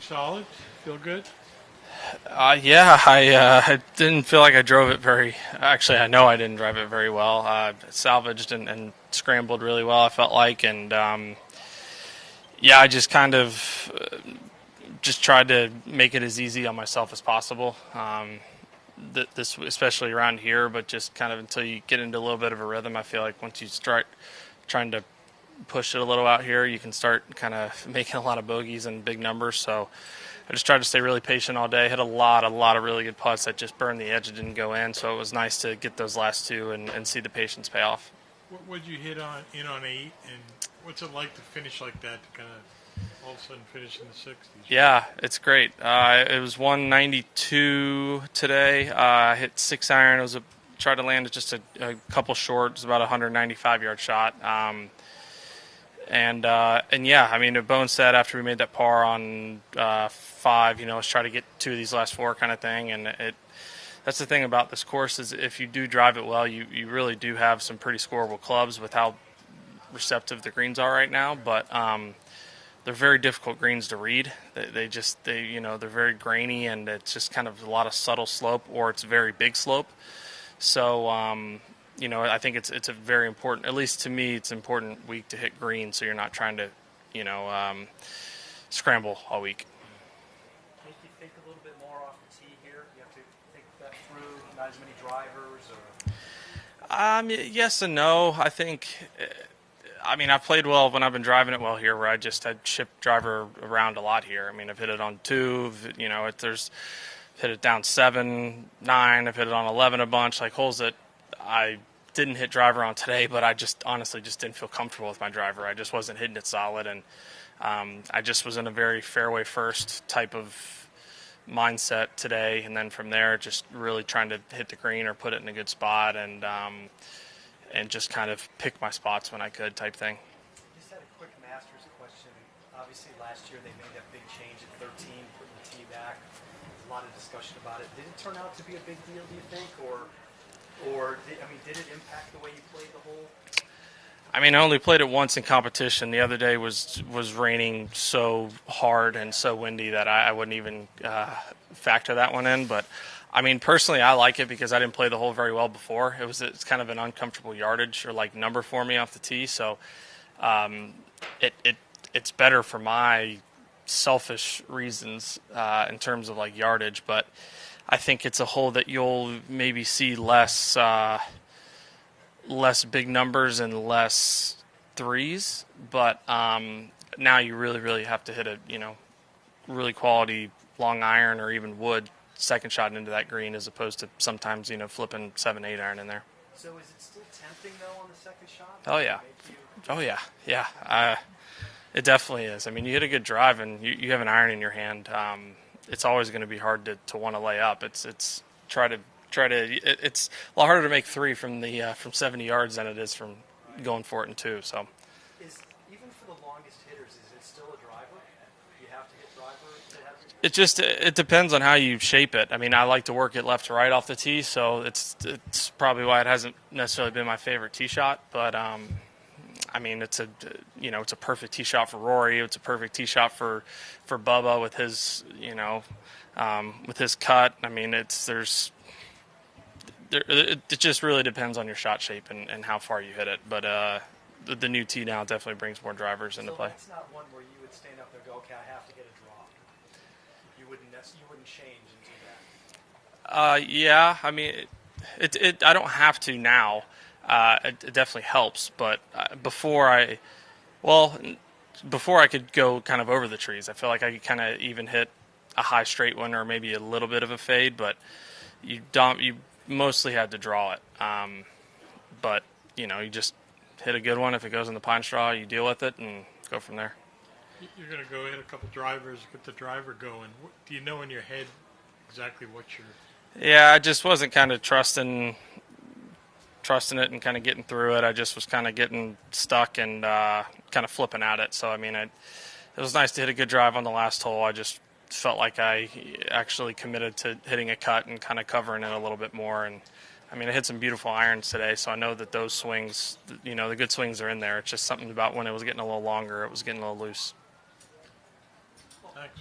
solid? Feel good? Yeah, I didn't feel like I drove it very. Actually, I know I didn't drive it very well. Salvaged and scrambled really well, I felt like, and yeah, I just kind of just tried to make it as easy on myself as possible. This, especially around here, but just kind of until you get into a little bit of a rhythm, I feel like once you start trying to push it a little out here, you can start kind of making a lot of bogeys and big numbers. So I just tried to stay really patient all day. Hit a lot of really good putts that just burned the edge and didn't go in. So it was nice to get those last two and see the patience pay off. What would you hit on 8, and what's it like to finish like that, to kind of all of a sudden finish in the 60s? Yeah, it's great. It was 192 today. I hit 6-iron. It was tried to land it just a couple short. It was about a 195-yard shot. And yeah, I mean, Bone said after we made that par on 5, let's try to get 2 of these last 4 kind of thing. And that's the thing about this course is if you do drive it well, you really do have some pretty scoreable clubs with how receptive the greens are right now. But they're very difficult greens to read. They're very grainy, and it's just kind of a lot of subtle slope, or it's very big slope. So I think it's a very important, at least to me, it's an important week to hit green, so you're not trying to, scramble all week. Make you think a little bit more off the tee here? You have to think that through, not as many drivers, or? Yes and no. I think, I've played well when I've been driving it well here, where I shipped driver around a lot here. I've hit it on 2, hit it down 7, 9, I've hit it on 11 a bunch, like holes that I didn't hit driver on today, but I just honestly just didn't feel comfortable with my driver. I just wasn't hitting it solid, and I just was in a very fairway first type of mindset today, and then from there just really trying to hit the green or put it in a good spot, and just kind of pick my spots when I could type thing. Just had a quick Masters question. Obviously last year they made that big change at 13, putting the tee back. There's a lot of discussion about it. Did it turn out to be a big deal, do you think, or did it impact the way you played the hole? I only played it once in competition. The other day was raining so hard and so windy that I wouldn't even factor that one in. But personally, I like it because I didn't play the hole very well before. It's kind of an uncomfortable yardage or like number for me off the tee. So it's better for my selfish reasons in terms of like yardage, but I think it's a hole that you'll maybe see less big numbers and less threes, but now you really have to hit a really quality long iron or even wood second shot into that green, as opposed to sometimes flipping 7, 8-iron in there. So is it still tempting though on the second shot? Oh yeah. It definitely is. You hit a good drive and you have an iron in your hand. It's always going to be hard to want to lay up. It's a lot harder to make 3 from 70 yards than it is from going for it in 2. So Even for the longest hitters, is it still a driver? You have to hit driver? it depends on how you shape it. I like to work it left to right off the tee, so it's probably why it hasn't necessarily been my favorite tee shot. But it's a perfect tee shot for Rory. It's a perfect tee shot for Bubba with his cut. It just really depends on your shot shape and how far you hit it. But the new tee now definitely brings more drivers into play. So it's not one where you would stand up there and go, okay, I have to get a drop. You wouldn't change and do that. Yeah, I don't have to now. It definitely helps, but before I could go kind of over the trees, I feel like I could kind of even hit a high straight one or maybe a little bit of a fade, but you mostly had to draw it. But you just hit a good one. If it goes in the pine straw, you deal with it and go from there. You're going to go hit a couple drivers, get the driver going. Do you know in your head exactly what you're... Yeah, I just wasn't kind of trusting it and kind of getting through it. I just was kind of getting stuck and kind of flipping at it. So, it was nice to hit a good drive on the last hole. I just felt like I actually committed to hitting a cut and kind of covering it a little bit more. And, I hit some beautiful irons today, so I know that those swings, the good swings are in there. It's just something about when it was getting a little longer, it was getting a little loose. Thanks.